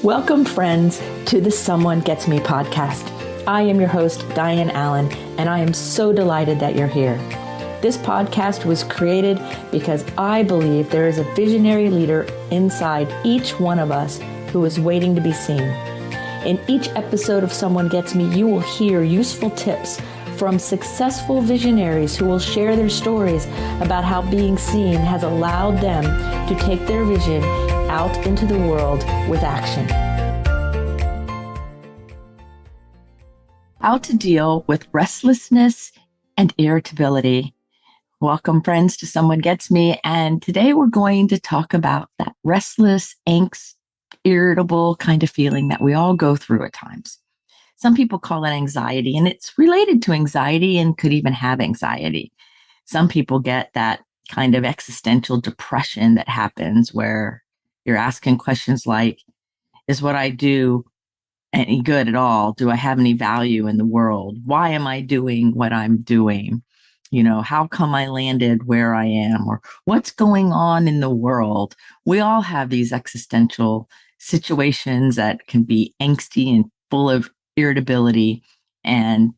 Welcome, friends, to the Someone Gets Me podcast. I am your host, Dianne Allen, and I am so delighted that you're here. This podcast was created because I believe there is a visionary leader inside each one of us who is waiting to be seen. In each episode of Someone Gets Me, you will hear useful tips from successful visionaries who will share their stories about how being seen has allowed them to take their vision out into the world with action. How to deal with restlessness and irritability. Welcome, friends, to Someone Gets Me. And today we're going to talk about that restless, angst, irritable kind of feeling that we all go through at times. Some people call it anxiety, and it's related to anxiety and could even have anxiety. Some people get that kind of existential depression that happens where you're asking questions like, is what I do any good at all? Do I have any value in the world? Why am I doing what I'm doing? How come I landed where I am? Or what's going on in the world? We all have these existential situations that can be angsty and full of irritability and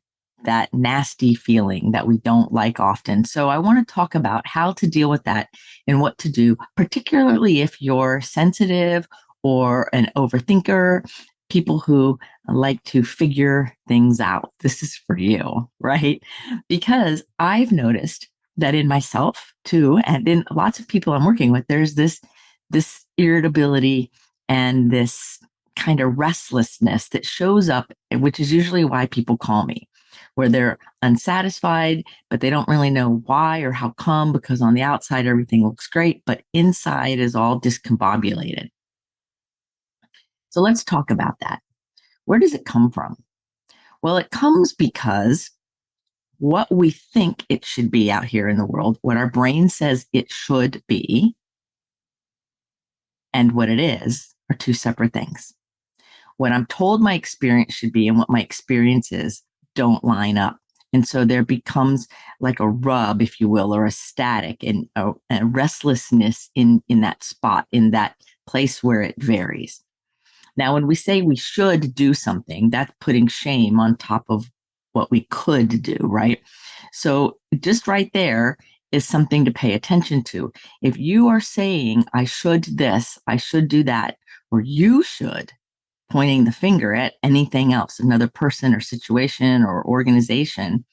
that nasty feeling that we don't like often. So I want to talk about how to deal with that and what to do, particularly if you're sensitive or an overthinker, people who like to figure things out. This is for you, right? Because I've noticed that in myself too, and in lots of people I'm working with, there's this irritability and this kind of restlessness that shows up, which is usually why people call me, where they're unsatisfied, but they don't really know why or how come, because on the outside, everything looks great, but inside is all discombobulated. So let's talk about that. Where does it come from? Well, it comes because what we think it should be out here in the world, what our brain says it should be, and what it is are two separate things. What I'm told my experience should be and what my experience is don't line up. And so there becomes like a rub, if you will, or a static and a restlessness in that spot, in that place where it varies. Now, when we say we should do something, that's putting shame on top of what we could do, right? So just right there is something to pay attention to. If you are saying, I should this, I should do that, or you should, pointing the finger at anything else, another person or situation or organization,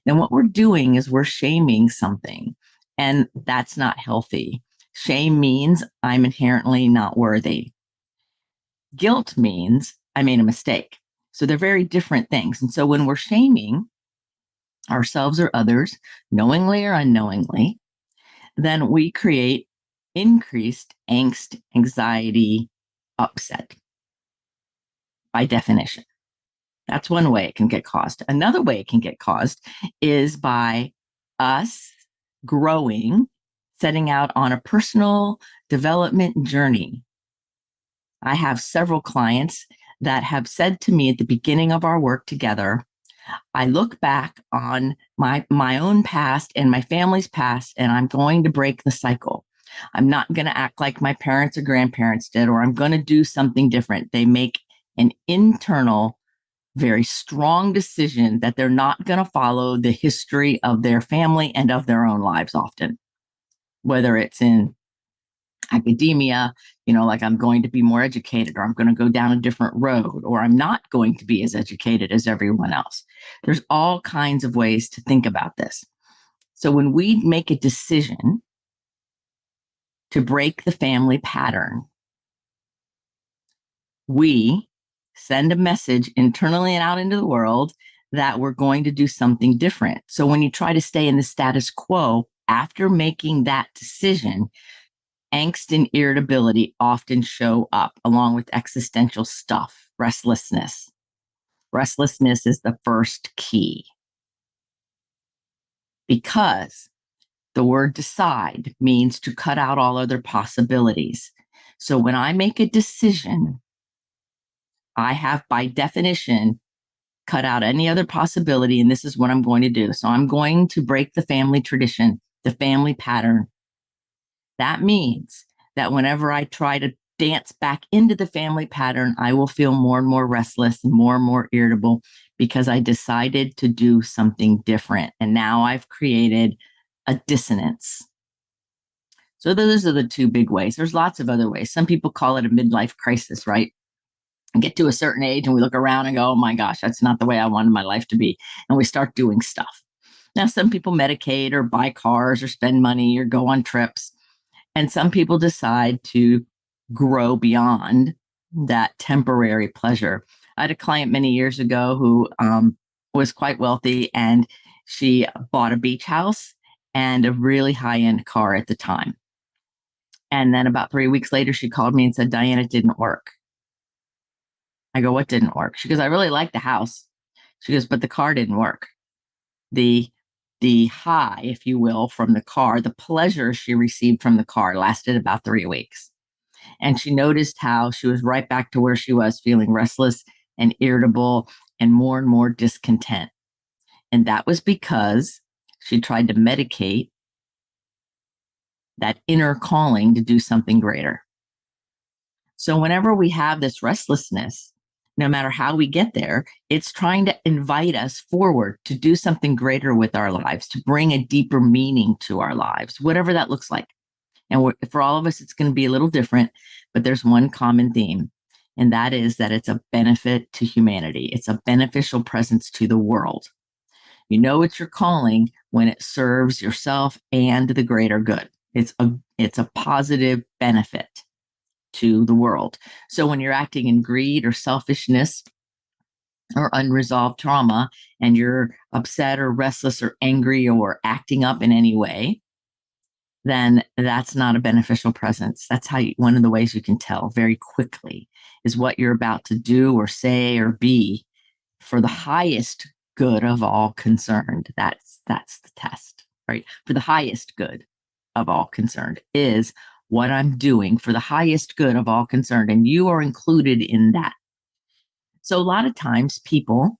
then what we're doing is we're shaming something, and that's not healthy. Shame means I'm inherently not worthy. Guilt means I made a mistake. So they're very different things. And so when we're shaming ourselves or others, knowingly or unknowingly, then we create increased angst, anxiety, upset. By definition. That's one way it can get caused. Another way it can get caused is by us growing, setting out on a personal development journey. I have several clients that have said to me at the beginning of our work together, I look back on my own past and my family's past, and I'm going to break the cycle. I'm not going to act like my parents or grandparents did, or I'm going to do something different. They make an internal, very strong decision that they're not going to follow the history of their family and of their own lives often, whether it's in academia, like I'm going to be more educated, or I'm going to go down a different road, or I'm not going to be as educated as everyone else. There's all kinds of ways to think about this. So when we make a decision to break the family pattern, we send a message internally and out into the world that we're going to do something different. So when you try to stay in the status quo after making that decision, angst and irritability often show up along with existential stuff, restlessness. Restlessness is the first key because the word decide means to cut out all other possibilities. So when I make a decision, I have, by definition, cut out any other possibility, and this is what I'm going to do. So I'm going to break the family tradition, the family pattern. That means that whenever I try to dance back into the family pattern, I will feel more and more restless and more irritable because I decided to do something different. And now I've created a dissonance. So those are the two big ways. There's lots of other ways. Some people call it a midlife crisis, right? And get to a certain age and we look around and go, oh my gosh, that's not the way I wanted my life to be. And we start doing stuff. Now, some people medicate or buy cars or spend money or go on trips. And some people decide to grow beyond that temporary pleasure. I had a client many years ago who was quite wealthy, and she bought a beach house and a really high-end car at the time. And then about 3 weeks later, she called me and said, Dianne, it didn't work. I go, what didn't work? She goes, I really like the house. She goes, but the car didn't work. The high, if you will, from the car, the pleasure she received from the car lasted about 3 weeks. And she noticed how she was right back to where she was, feeling restless and irritable and more discontent. And that was because she tried to medicate that inner calling to do something greater. So whenever we have this restlessness, no matter how we get there, it's trying to invite us forward to do something greater with our lives, to bring a deeper meaning to our lives, whatever that looks like. And for all of us, it's going to be a little different, but there's one common theme, and that is that it's a benefit to humanity. It's a beneficial presence to the world. You know it's your calling when it serves yourself and the greater good. It's a positive benefit to the world. So when you're acting in greed or selfishness or unresolved trauma, and you're upset or restless or angry or acting up in any way, then that's not a beneficial presence. That's one of the ways you can tell very quickly is what you're about to do or say or be for the highest good of all concerned. That's the test, right? For the highest good of all concerned is what I'm doing for the highest good of all concerned. And you are included in that. So a lot of times people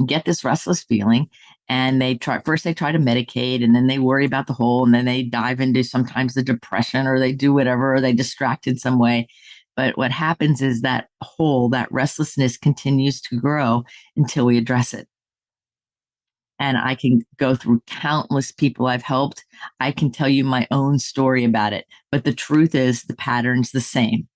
get this restless feeling and they try to medicate, and then they worry about the hole, and then they dive into sometimes the depression, or they do whatever, or they distract in some way. But what happens is that hole, that restlessness continues to grow until we address it. And I can go through countless people I've helped. I can tell you my own story about it. But the truth is the pattern's the same.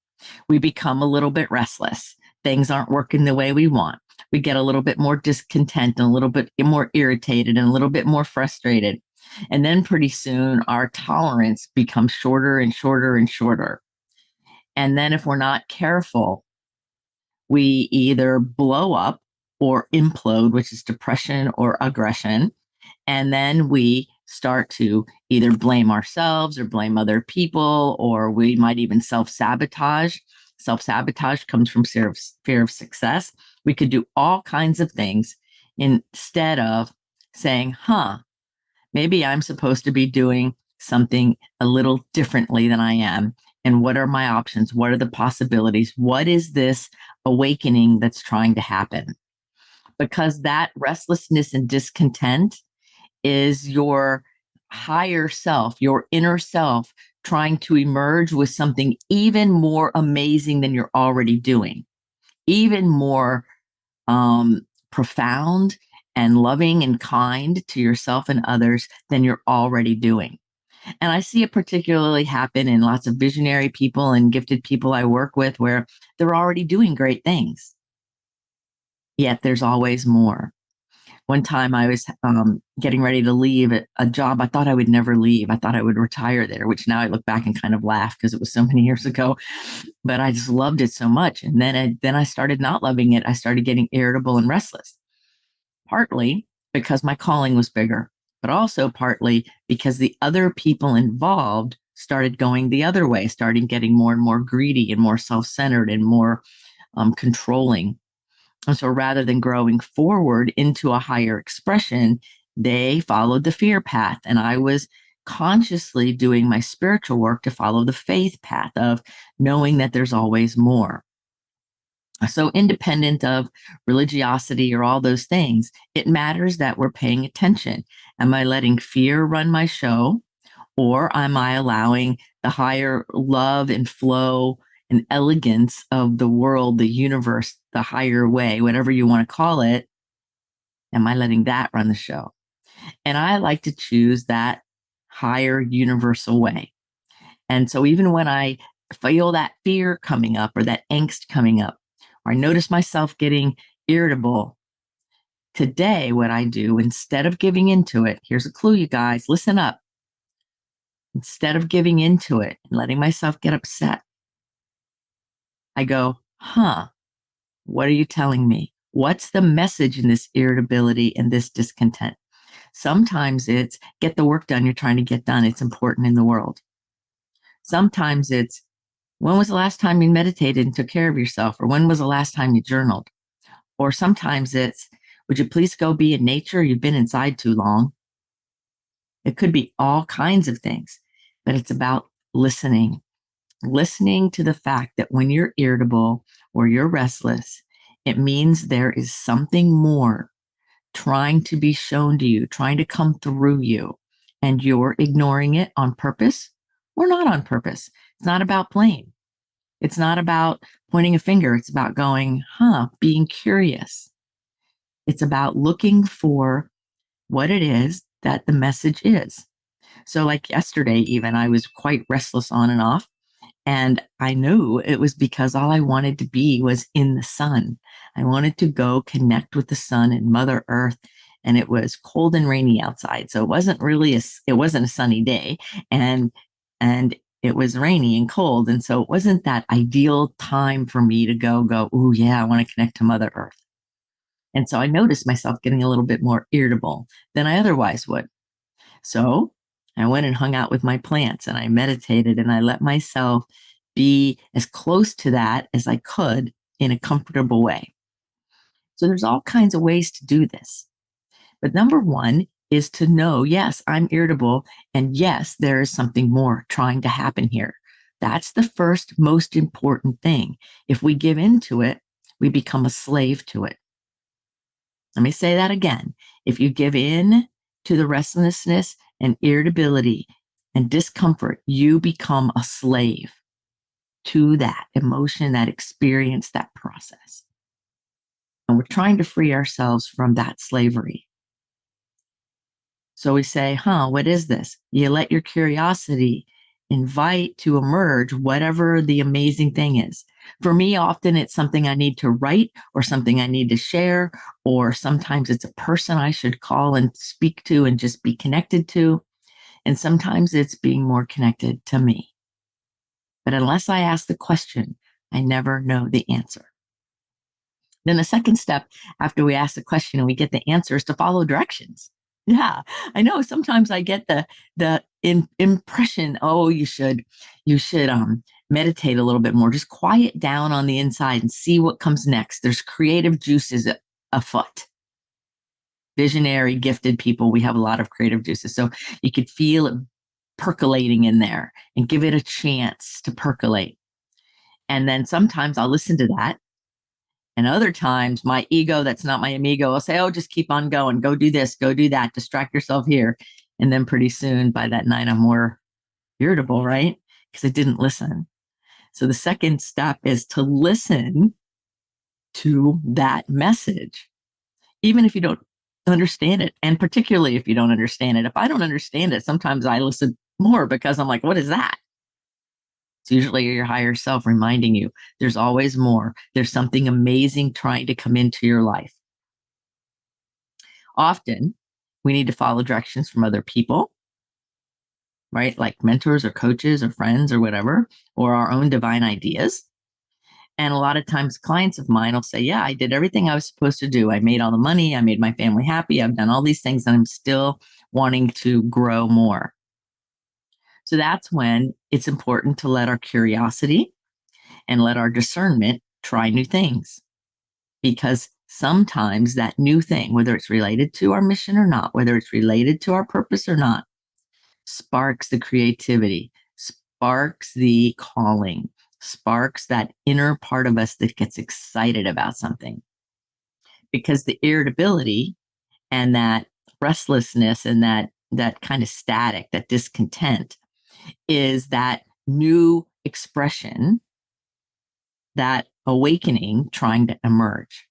We become a little bit restless. Things aren't working the way we want. We get a little bit more discontent and a little bit more irritated and a little bit more frustrated. And then pretty soon our tolerance becomes shorter and shorter and shorter. And then if we're not careful, we either blow up or implode, which is depression or aggression. And then we start to either blame ourselves or blame other people, or we might even self-sabotage. Self-sabotage comes from fear of success. We could do all kinds of things instead of saying, maybe I'm supposed to be doing something a little differently than I am. And what are my options? What are the possibilities? What is this awakening that's trying to happen? Because that restlessness and discontent is your higher self, your inner self, trying to emerge with something even more amazing than you're already doing, even more profound and loving and kind to yourself and others than you're already doing. And I see it particularly happen in lots of visionary people and gifted people I work with, where they're already doing great things. Yet there's always more. One time I was getting ready to leave a job I thought I would never leave. I thought I would retire there, which now I look back and kind of laugh because it was so many years ago. But I just loved it so much. And then I started not loving it. I started getting irritable and restless, partly because my calling was bigger, but also partly because the other people involved started going the other way, starting getting more and more greedy and more self-centered and more controlling. And so rather than growing forward into a higher expression, they followed the fear path. And I was consciously doing my spiritual work to follow the faith path of knowing that there's always more. So independent of religiosity or all those things, it matters that we're paying attention. Am I letting fear run my show? Or am I allowing the higher love and flow and elegance of the world, the universe, the higher way, whatever you want to call it? Am I letting that run the show? And I like to choose that higher universal way. And so even when I feel that fear coming up or that angst coming up, or I notice myself getting irritable, today, what I do, instead of giving into it, here's a clue, you guys, listen up. Instead of giving into it and letting myself get upset, I go, what are you telling me? What's the message in this irritability and this discontent? Sometimes it's get the work done you're trying to get done. It's important in the world. Sometimes it's when was the last time you meditated and took care of yourself? Or when was the last time you journaled? Or sometimes it's, would you please go be in nature? You've been inside too long. It could be all kinds of things, but it's about listening to the fact that when you're irritable or you're restless, it means there is something more trying to be shown to you, trying to come through you, and you're ignoring it on purpose or not on purpose. It's not about blame. It's not about pointing a finger. It's about going, being curious. It's about looking for what it is that the message is. So, like yesterday, even I was quite restless on and off. And I knew it was because all I wanted to be was in the sun. I wanted to go connect with the sun and Mother Earth. And it was cold and rainy outside. So it wasn't really it wasn't a sunny day. And it was rainy and cold. And so it wasn't that ideal time for me to go, oh yeah, I want to connect to Mother Earth. And so I noticed myself getting a little bit more irritable than I otherwise would. So I went and hung out with my plants and I meditated and I let myself be as close to that as I could in a comfortable way. So there's all kinds of ways to do this. But number one is to know, yes, I'm irritable. And yes, there is something more trying to happen here. That's the first most important thing. If we give into it, we become a slave to it. Let me say that again. If you give in to the restlessness and irritability and discomfort, you become a slave to that emotion, that experience, that process. And we're trying to free ourselves from that slavery. So we say, what is this? You let your curiosity invite to emerge whatever the amazing thing is. For me, often it's something I need to write or something I need to share, or sometimes it's a person I should call and speak to and just be connected to. And sometimes it's being more connected to me. But unless I ask the question, I never know the answer. Then the second step after we ask the question and we get the answer is to follow directions. Yeah, I know. Sometimes I get the impression, oh, you should meditate a little bit more. Just quiet down on the inside and see what comes next. There's creative juices afoot. Visionary, gifted people, we have a lot of creative juices. So you could feel it percolating in there and give it a chance to percolate. And then sometimes I'll listen to that. And other times my ego, that's not my amigo, will say, oh, just keep on going. Go do this, go do that, distract yourself here. And then pretty soon by that night, I'm more irritable, right? Because I didn't listen. So the second step is to listen to that message, even if you don't understand it. And particularly if you don't understand it. If I don't understand it, sometimes I listen more because I'm like, what is that? It's usually your higher self reminding you there's always more. There's something amazing trying to come into your life. Often we need to follow directions from other people, right? Like mentors or coaches or friends or whatever, or our own divine ideas. And a lot of times clients of mine will say, yeah, I did everything I was supposed to do. I made all the money. I made my family happy. I've done all these things and I'm still wanting to grow more. So that's when it's important to let our curiosity and let our discernment try new things. Because sometimes that new thing, whether it's related to our mission or not, whether it's related to our purpose or not, sparks the creativity, sparks the calling, sparks that inner part of us that gets excited about something. Because the irritability and that restlessness and that that kind of static, that discontent, is that new expression, that awakening trying to emerge.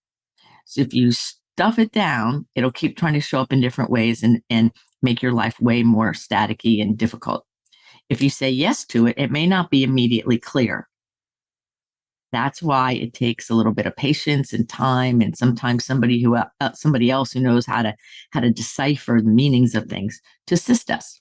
So if you stuff it down, it'll keep trying to show up in different ways and make your life way more staticky and difficult. If you say yes to it, it may not be immediately clear. That's why it takes a little bit of patience and time, and sometimes somebody else who knows how to decipher the meanings of things to assist us.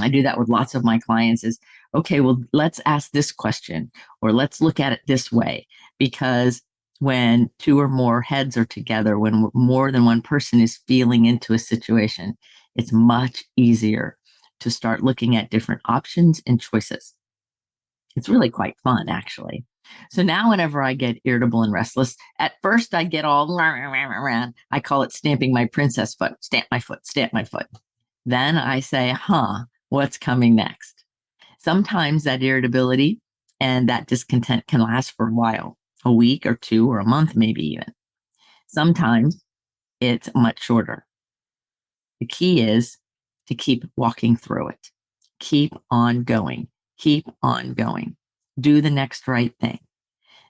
I do that with lots of my clients is, okay, well, let's ask this question or let's look at it this way. Because when two or more heads are together, when more than one person is feeling into a situation, it's much easier to start looking at different options and choices. It's really quite fun, actually. So now whenever I get irritable and restless, at first I get all, I call it stamping my princess foot, stamp my foot, stamp my foot. Then I say, what's coming next? Sometimes that irritability and that discontent can last for a while, a week or two or a month, maybe even. Sometimes it's much shorter. The key is to keep walking through it. Keep on going. Keep on going. Do the next right thing.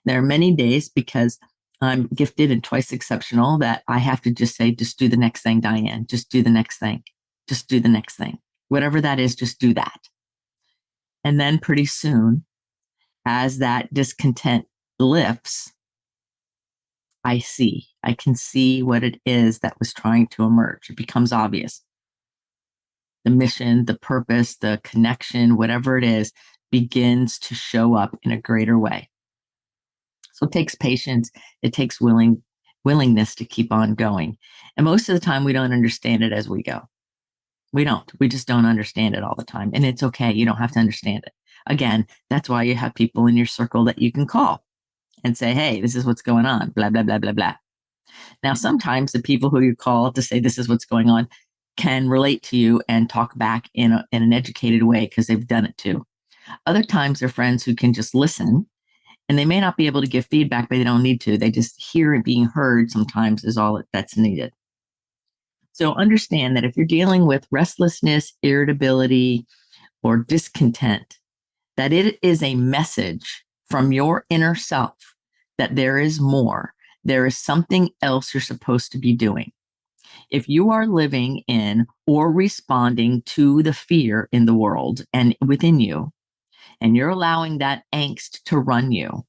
There are many days, because I'm gifted and twice exceptional, that I have to just say, just do the next thing, Dianne. Just do the next thing. Just do the next thing. Whatever that is, just do that. And then pretty soon, as that discontent lifts, I can see what it is that was trying to emerge. It becomes obvious. The mission, the purpose, the connection, whatever it is, begins to show up in a greater way. So it takes patience. It takes willingness to keep on going. And most of the time, we don't understand it as we go. We don't. We just don't understand it all the time. And it's okay. You don't have to understand it. Again, that's why you have people in your circle that you can call and say, hey, this is what's going on, blah, blah, blah, blah, blah. Now, sometimes the people who you call to say this is what's going on can relate to you and talk back in an educated way because they've done it too. Other times they're friends who can just listen, and they may not be able to give feedback, but they don't need to. They just hear it being heard sometimes is all that's needed. So understand that if you're dealing with restlessness, irritability, or discontent, that it is a message from your inner self that there is more. There is something else you're supposed to be doing. If you are living in or responding to the fear in the world and within you, and you're allowing that angst to run you,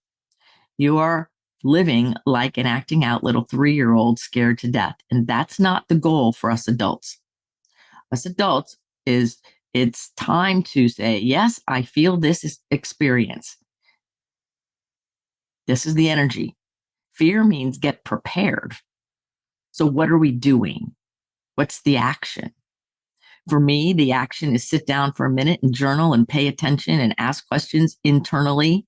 you are living like an acting out little 3-year-old scared to death. And that's not the goal for us adults. Us adults it's time to say, yes, I feel this experience. This is the energy. Fear means get prepared. So what are we doing? What's the action? For me, the action is sit down for a minute and journal and pay attention and ask questions internally.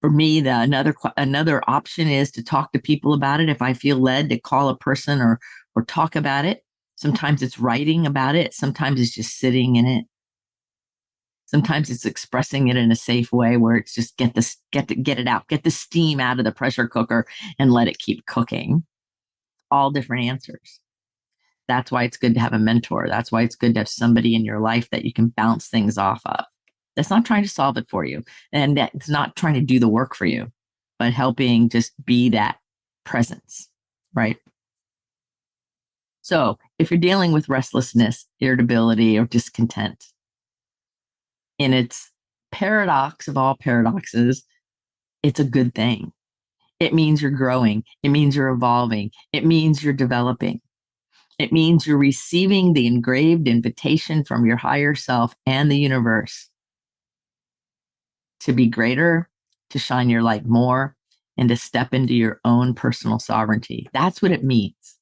For me, another option is to talk to people about it. If I feel led to call a person or talk about it. Sometimes it's writing about it. Sometimes it's just sitting in it. Sometimes it's expressing it in a safe way where it's just get it out, get the steam out of the pressure cooker and let it keep cooking. All different answers. That's why it's good to have a mentor. That's why it's good to have somebody in your life that you can bounce things off of. That's not trying to solve it for you. And that's not trying to do the work for you, but helping just be that presence, right? So if you're dealing with restlessness, irritability, or discontent, in its paradox of all paradoxes, it's a good thing. It means you're growing. It means you're evolving. It means you're developing. It means you're receiving the engraved invitation from your higher self and the universe to be greater, to shine your light more, and to step into your own personal sovereignty. That's what it means.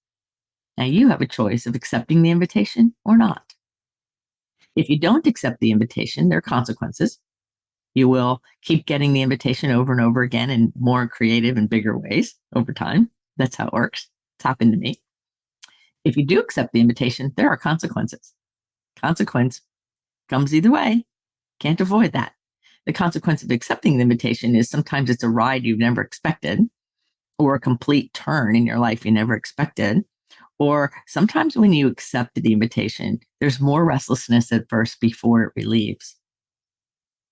Now you have a choice of accepting the invitation or not. If you don't accept the invitation, there are consequences. You will keep getting the invitation over and over again in more creative and bigger ways over time. That's how it works. It's happened to me. If you do accept the invitation, there are consequences. Consequence comes either way. Can't avoid that. The consequence of accepting the invitation is sometimes it's a ride you've never expected, or a complete turn in your life you never expected, Or sometimes when you accept the invitation, there's more restlessness at first before it relieves.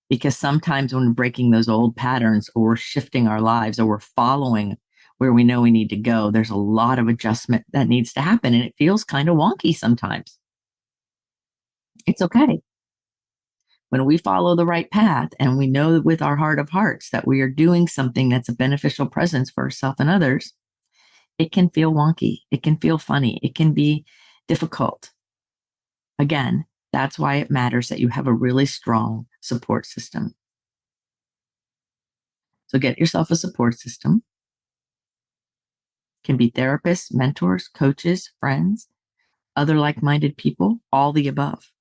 Because sometimes when we're breaking those old patterns or we're shifting our lives or we're following where we know we need to go, there's a lot of adjustment that needs to happen. And it feels kind of wonky sometimes. It's okay. When we follow the right path and we know with our heart of hearts that we are doing something that's a beneficial presence for ourselves and others, it can feel wonky. It can feel funny. It can be difficult. Again, that's why it matters that you have a really strong support system. So get yourself a support system. It can be therapists, mentors, coaches, friends, other like-minded people, all the above.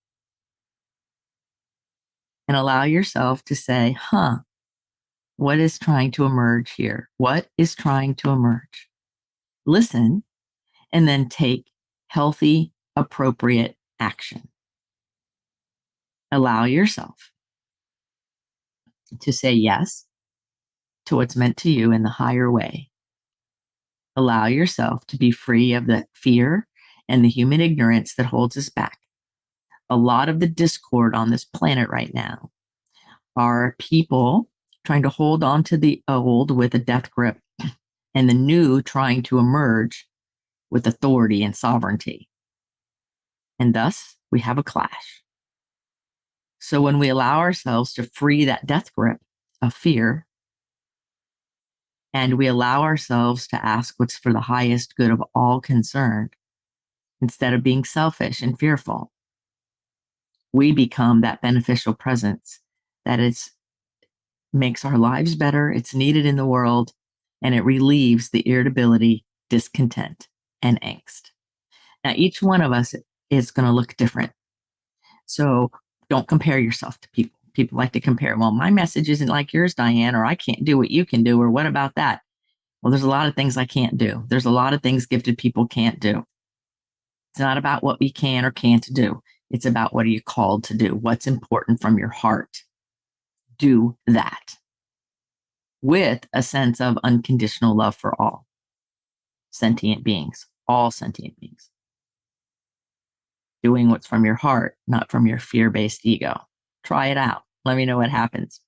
And allow yourself to say, what is trying to emerge here? What is trying to emerge? Listen, and then take healthy, appropriate action. Allow yourself to say yes to what's meant to you in the higher way. Allow yourself to be free of the fear and the human ignorance that holds us back. A lot of the discord on this planet right now are people trying to hold on to the old with a death grip and the new trying to emerge with authority and sovereignty. And thus, we have a clash. So when we allow ourselves to free that death grip of fear, and we allow ourselves to ask what's for the highest good of all concerned, instead of being selfish and fearful, we become that beneficial presence that makes our lives better, it's needed in the world, and it relieves the irritability, discontent, and angst. Now, each one of us is going to look different. So don't compare yourself to people. People like to compare. Well, my message isn't like yours, Dianne, or I can't do what you can do, or what about that? Well, there's a lot of things I can't do. There's a lot of things gifted people can't do. It's not about what we can or can't do. It's about what are you called to do? What's important from your heart? Do that with a sense of unconditional love for all sentient beings, all sentient beings. Doing what's from your heart, not from your fear-based ego. Try it out. Let me know what happens.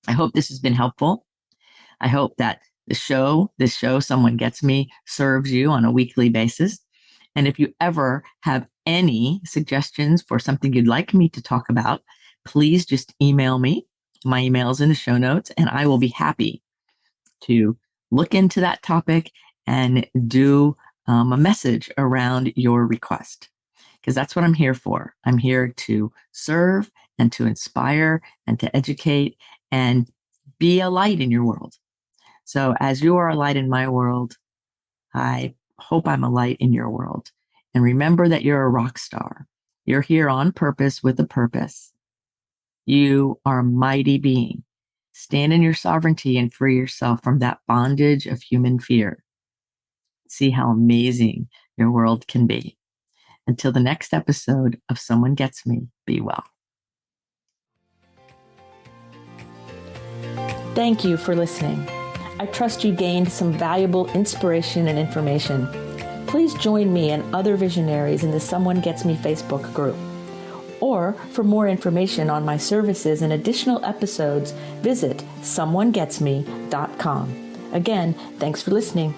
I hope this has been helpful. I hope that this show, Someone Gets Me, serves you on a weekly basis. And if you ever have any suggestions for something you'd like me to talk about, please just email me. My email is in the show notes, and I will be happy to look into that topic and do a message around your request. Because that's what I'm here for. I'm here to serve and to inspire and to educate and be a light in your world. So as you are a light in my world, I hope I'm a light in your world. And remember that you're a rock star. You're here on purpose with a purpose. You are a mighty being. Stand in your sovereignty and free yourself from that bondage of human fear. See how amazing your world can be. Until the next episode of Someone Gets Me, be well. Thank you for listening. I trust you gained some valuable inspiration and information. Please join me and other visionaries in the Someone Gets Me Facebook group. Or for more information on my services and additional episodes, visit someonegetsme.com. Again, thanks for listening.